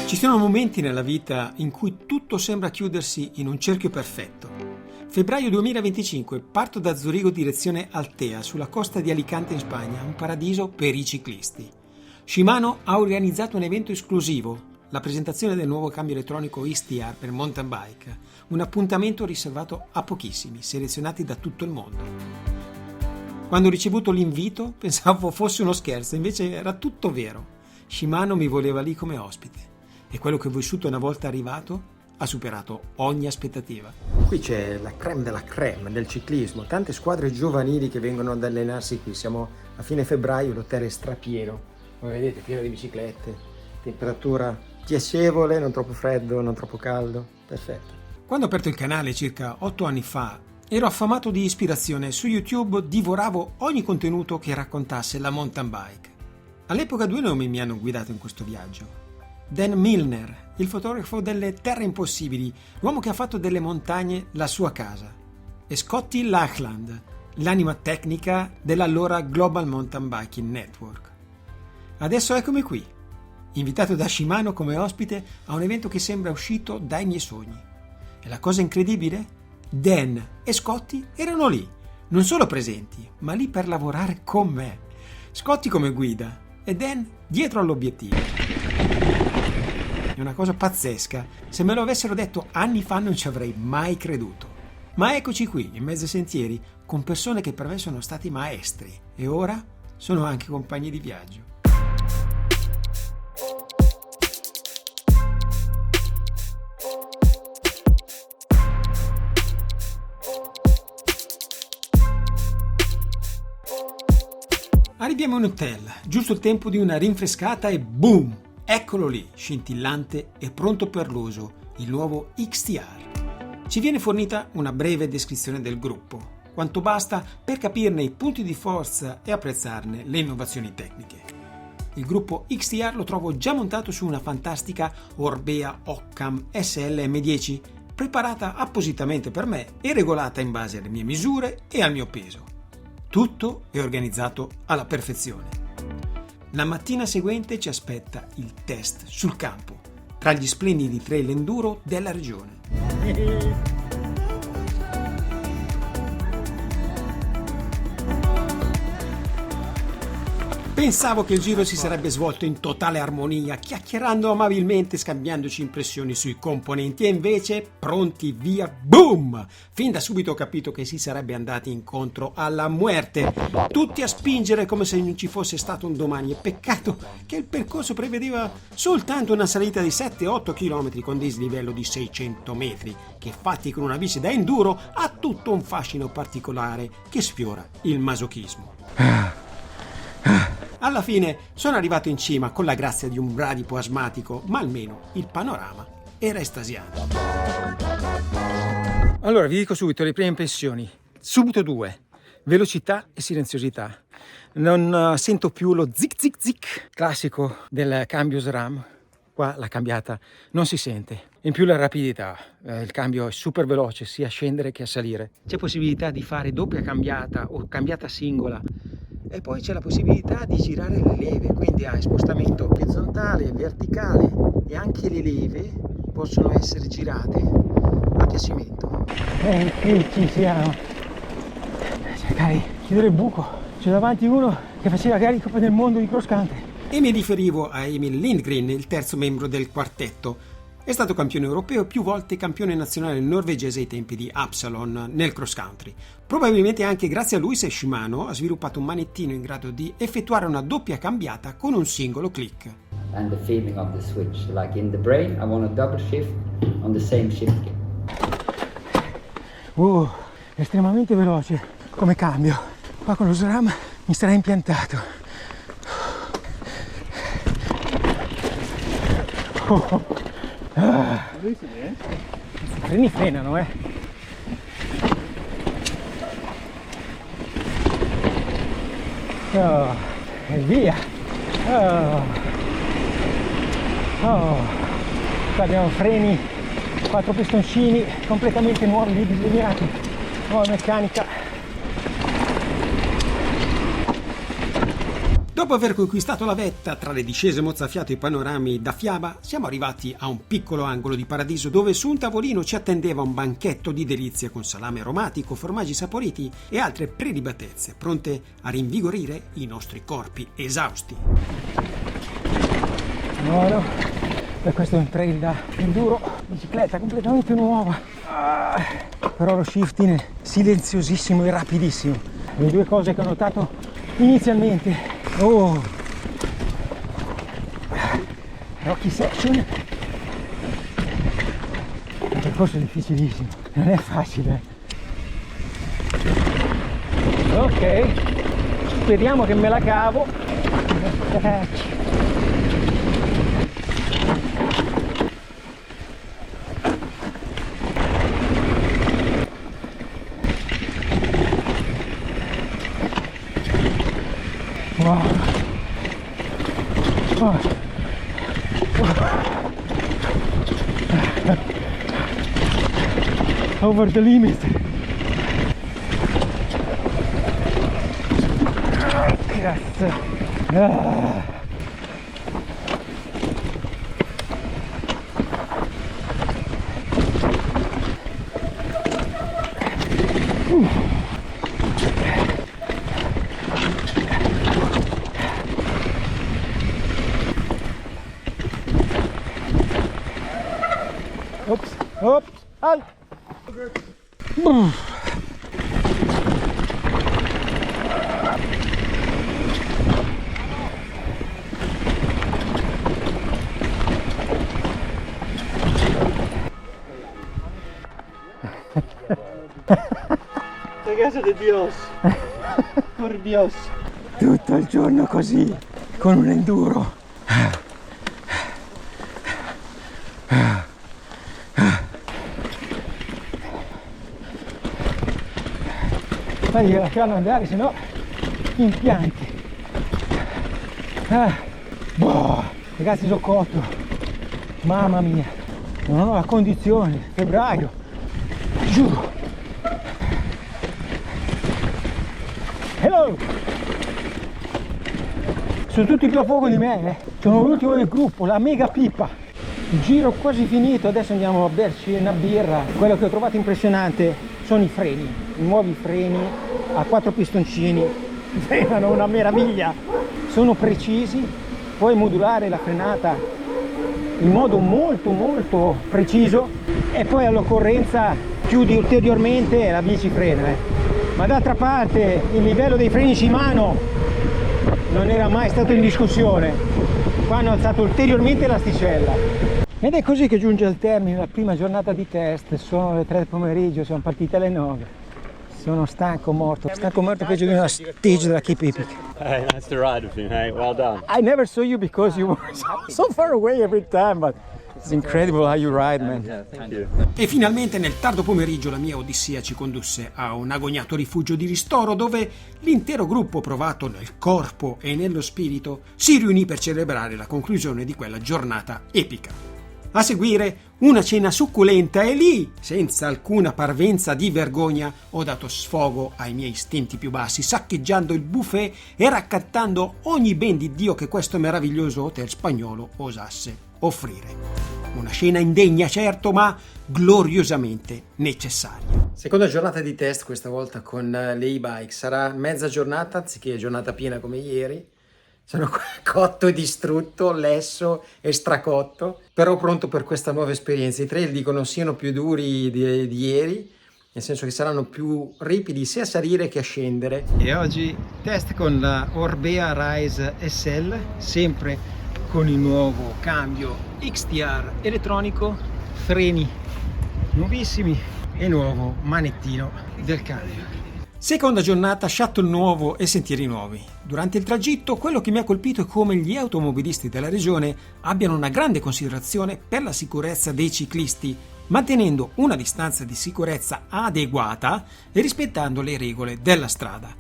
Ci sono momenti nella vita in cui tutto sembra chiudersi in un cerchio perfetto. Febbraio 2025, parto da Zurigo direzione Altea, sulla costa di Alicante in Spagna, un paradiso per i ciclisti. Shimano ha organizzato un evento esclusivo, la presentazione del nuovo cambio elettronico XTR per mountain bike, un appuntamento riservato a pochissimi, selezionati da tutto il mondo. Quando ho ricevuto l'invito pensavo fosse uno scherzo, invece era tutto vero. Shimano mi voleva lì come ospite e quello che ho vissuto una volta arrivato ha superato ogni aspettativa. Qui c'è la crème della crème del ciclismo, tante squadre giovanili che vengono ad allenarsi qui. Siamo a fine febbraio, l'hotel è strapieno, come vedete, pieno di biciclette, temperatura piacevole, non troppo freddo, non troppo caldo, perfetto. Quando ho aperto il canale circa 8 anni fa, ero affamato di ispirazione. Su YouTube divoravo ogni contenuto che raccontasse la mountain bike. All'epoca 2 nomi mi hanno guidato in questo viaggio. Dan Milner, il fotografo delle terre impossibili, l'uomo che ha fatto delle montagne la sua casa, e Scotty Lachland, l'anima tecnica dell'allora Global Mountain Biking Network. Adesso eccomi qui, invitato da Shimano come ospite a un evento che sembra uscito dai miei sogni. E la cosa incredibile? Dan e Scotty erano lì, non solo presenti, ma lì per lavorare con me. Scotty come guida e Dan dietro all'obiettivo. È una cosa pazzesca. Se me lo avessero detto anni fa non ci avrei mai creduto. Ma eccoci qui, in mezzo ai sentieri, con persone che per me sono stati maestri e ora sono anche compagni di viaggio. Arriviamo in hotel, giusto il tempo di una rinfrescata e boom! Eccolo lì, scintillante e pronto per l'uso, il nuovo XTR. Ci viene fornita una breve descrizione del gruppo, quanto basta per capirne i punti di forza e apprezzarne le innovazioni tecniche. Il gruppo XTR lo trovo già montato su una fantastica Orbea Occam SL M10, preparata appositamente per me e regolata in base alle mie misure e al mio peso. Tutto è organizzato alla perfezione. La mattina seguente ci aspetta il test sul campo, tra gli splendidi trail enduro della regione. Pensavo che il giro si sarebbe svolto in totale armonia, chiacchierando amabilmente, scambiandoci impressioni sui componenti, e invece, pronti via, boom! Fin da subito ho capito che si sarebbe andati incontro alla muerte, tutti a spingere come se non ci fosse stato un domani, e peccato che il percorso prevedeva soltanto una salita di 7-8 km con dislivello di 600 metri, che fatti con una bici da enduro ha tutto un fascino particolare che sfiora il masochismo. Alla fine sono arrivato in cima con la grazia di un bradipo asmatico, ma almeno il panorama era estasiante. Allora, vi dico subito le prime impressioni. Subito 2. Velocità e silenziosità. Non sento più lo zic zic zic classico del cambio SRAM. Qua la cambiata non si sente. In più la rapidità, il cambio è super veloce sia a scendere che a salire. C'è possibilità di fare doppia cambiata o cambiata singola. E poi c'è la possibilità di girare le leve, quindi hai spostamento orizzontale, verticale, e anche le leve possono essere girate a piacimento. E qui ci siamo. Cercare di chiudere il buco. C'è davanti uno che faceva gare di Coppa del Mondo di cross country. E mi riferivo a Emil Lindgren, il terzo membro del quartetto. È stato campione europeo e più volte campione nazionale norvegese ai tempi di Absalon nel cross country. Probabilmente anche grazie a lui Shimano ha sviluppato un manettino in grado di effettuare una doppia cambiata con un singolo click. And the feeling of the switch, like in the brain, I want a double shift on the same shift key. Estremamente veloce come cambio. Qua con lo SRAM mi sarà impiantato. I freni frenano, e via. Qua abbiamo freni, 4 pistoncini completamente nuovi, disegnati, nuova meccanica. Dopo aver conquistato la vetta tra le discese mozzafiato e i panorami da fiaba, siamo arrivati a un piccolo angolo di paradiso dove su un tavolino ci attendeva un banchetto di delizie con salame aromatico, formaggi saporiti e altre prelibatezze, pronte a rinvigorire i nostri corpi esausti. No, per questo è un trail da enduro, bicicletta completamente nuova. Però lo shifting è silenziosissimo e rapidissimo. Le due cose che ho notato inizialmente. Rocky section. Il percorso è difficilissimo, non è facile. Ok, speriamo che me la cavo. Over the limit. Grazie. Ops, halt! Ragazzi de Dios, por Dios. Tutto il giorno così, con un enduro. Fai lasciarlo andare, sennò impianti. Ragazzi, sono cotto. Mamma mia, non ho la condizione. Febbraio, giuro. Hello! Sono tutti più a fuoco di me, Sono l'ultimo del gruppo, la mega pippa. Il giro quasi finito, adesso andiamo a berci una birra. Quello che ho trovato impressionante sono i freni, i nuovi freni a 4 pistoncini, frenano una meraviglia, sono precisi, puoi modulare la frenata in modo molto preciso e poi all'occorrenza chiudi ulteriormente e la bici frena. Ma d'altra parte il livello dei freni Shimano non era mai stato in discussione, qua hanno alzato ulteriormente l'asticella. Ed è così che giunge al termine la prima giornata di test. Sono le 3 del pomeriggio, siamo partiti alle 9. Sono stanco morto peggio di una stage della Cape Epic. Hey, nice to ride with you, hey, well done. I never saw you because you were so far away every time, but it's incredible how you ride, man. Yeah, thank you. E finalmente nel tardo pomeriggio la mia odissea ci condusse a un agognato rifugio di ristoro dove l'intero gruppo, provato nel corpo e nello spirito, si riunì per celebrare la conclusione di quella giornata epica. A seguire una cena succulenta e lì, senza alcuna parvenza di vergogna, ho dato sfogo ai miei istinti più bassi, saccheggiando il buffet e raccattando ogni ben di Dio che questo meraviglioso hotel spagnolo osasse offrire. Una scena indegna, certo, ma gloriosamente necessaria. Seconda giornata di test, questa volta con le e-bike. Sarà mezza giornata anziché giornata piena come ieri. Sono cotto e distrutto, lesso e stracotto, però pronto per questa nuova esperienza. I trail dicono siano più duri di ieri, nel senso che saranno più ripidi sia a salire che a scendere. E oggi test con la Orbea Rise SL, sempre con il nuovo cambio XTR elettronico, freni nuovissimi e nuovo manettino del cambio. Seconda giornata, shuttle nuovo e sentieri nuovi. Durante il tragitto, quello che mi ha colpito è come gli automobilisti della regione abbiano una grande considerazione per la sicurezza dei ciclisti, mantenendo una distanza di sicurezza adeguata e rispettando le regole della strada.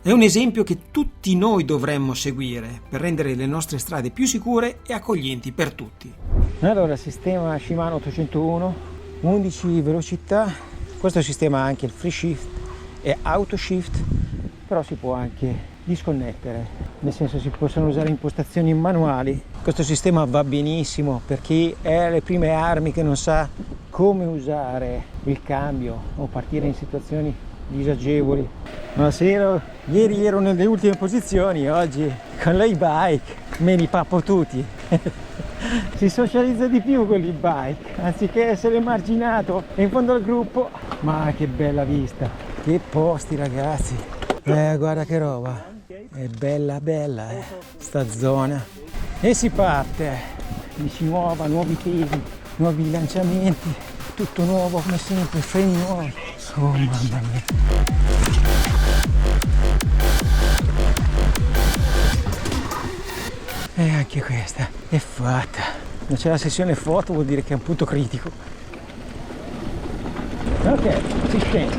È un esempio che tutti noi dovremmo seguire per rendere le nostre strade più sicure e accoglienti per tutti. Allora, sistema Shimano 801, 11 velocità. Questo sistema ha anche il free shift e auto shift, però si può anche disconnettere, nel senso si possono usare impostazioni manuali. Questo sistema va benissimo per chi è alle prime armi, che non sa come usare il cambio o partire in situazioni disagevoli. Buonasera, ieri ero nelle ultime posizioni, oggi con l'e-bike me li pappo tutti. Si socializza di più con l'e-bike, anziché essere emarginato in fondo al gruppo. Ma che bella vista, che posti ragazzi, guarda che roba, è bella sta zona. E si parte, bici nuova, nuovi pesi, nuovi lanciamenti, tutto nuovo come sempre, freni nuovi. Oh mamma mia. E anche questa è fatta. Non c'è la sessione foto, vuol dire che è un punto critico. Ok, si scende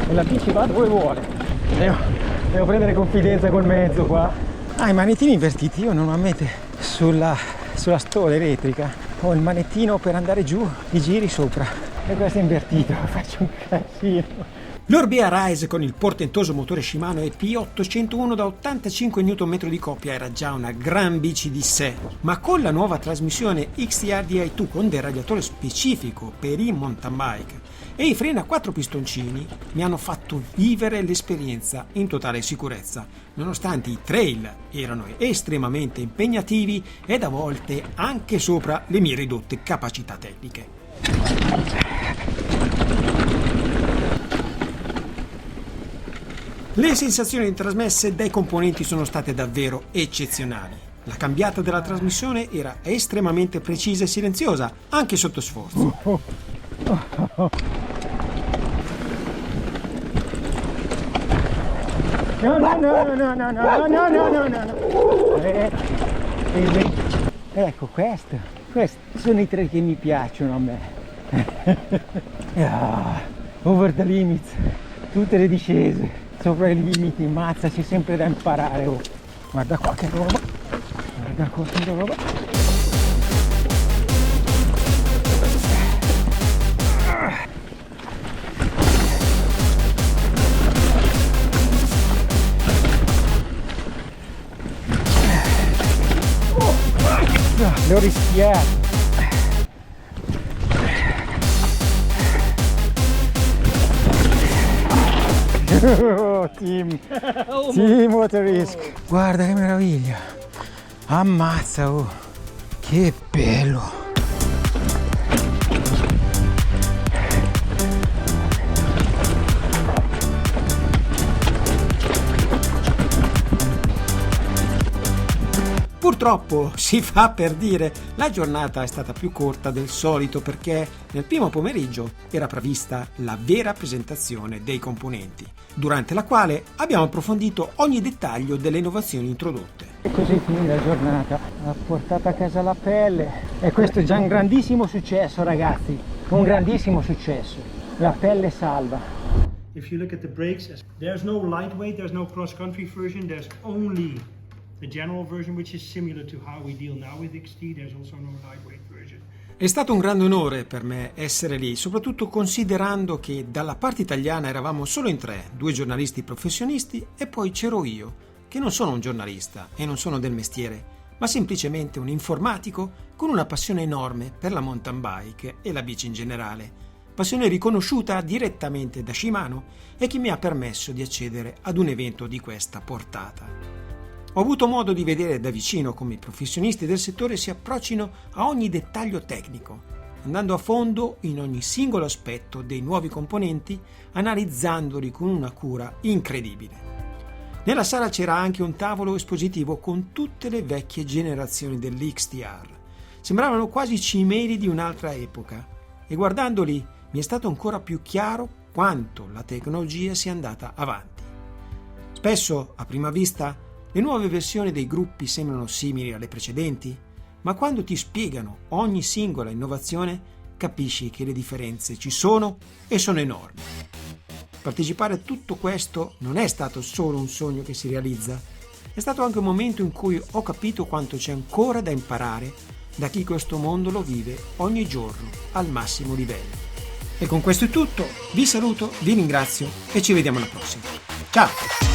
e la bici va dove vuole. Devo prendere confidenza col mezzo qua. I manettini invertiti. Io normalmente sulla stola elettrica ho il manettino per andare giù, i giri sopra, e questo è invertito, faccio un casino. L'Orbea Rise con il portentoso motore Shimano EP801 da 85 Nm di coppia era già una gran bici di sé, ma con la nuova trasmissione XTR Di2 con deragliatore specifico per i mountain bike e i freni a 4 pistoncini mi hanno fatto vivere l'esperienza in totale sicurezza, nonostante i trail erano estremamente impegnativi ed a volte anche sopra le mie ridotte capacità tecniche. Le sensazioni trasmesse dai componenti sono state davvero eccezionali. La cambiata della trasmissione era estremamente precisa e silenziosa, anche sotto sforzo. No. Ecco, questi sono i tre che mi piacciono a me. Over the limits, tutte le discese. Sopra i limiti, mazza, c'è sempre da imparare. Oh. Guarda qua che roba, guarda qua che roba. L'ho rischiato. Oh, team Water Risk, guarda che meraviglia, ammazza, oh, che bello. Purtroppo, si fa per dire, la giornata è stata più corta del solito perché nel primo pomeriggio era prevista la vera presentazione dei componenti, durante la quale abbiamo approfondito ogni dettaglio delle innovazioni introdotte. E così finì la giornata, ha portato a casa la pelle e questo è già un grandissimo successo ragazzi, un grandissimo successo, la pelle salva. If you look at the brakes, there's no lightweight, there's no cross-country version, there's only the general version, which is similar to how we deal now with XT. There's also no lightweight version. È stato un grande onore per me essere lì, soprattutto considerando che dalla parte italiana eravamo solo in 3, 2 giornalisti professionisti e poi c'ero io, che non sono un giornalista e non sono del mestiere, ma semplicemente un informatico con una passione enorme per la mountain bike e la bici in generale, passione riconosciuta direttamente da Shimano e che mi ha permesso di accedere ad un evento di questa portata. Ho avuto modo di vedere da vicino come i professionisti del settore si approccino a ogni dettaglio tecnico, andando a fondo in ogni singolo aspetto dei nuovi componenti, analizzandoli con una cura incredibile. Nella sala c'era anche un tavolo espositivo con tutte le vecchie generazioni dell'XTR. Sembravano quasi cimeli di un'altra epoca e guardandoli mi è stato ancora più chiaro quanto la tecnologia sia andata avanti. Spesso, a prima vista, le nuove versioni dei gruppi sembrano simili alle precedenti, ma quando ti spiegano ogni singola innovazione capisci che le differenze ci sono e sono enormi. Partecipare a tutto questo non è stato solo un sogno che si realizza, è stato anche un momento in cui ho capito quanto c'è ancora da imparare da chi questo mondo lo vive ogni giorno al massimo livello. E con questo è tutto, vi saluto, vi ringrazio e ci vediamo alla prossima. Ciao!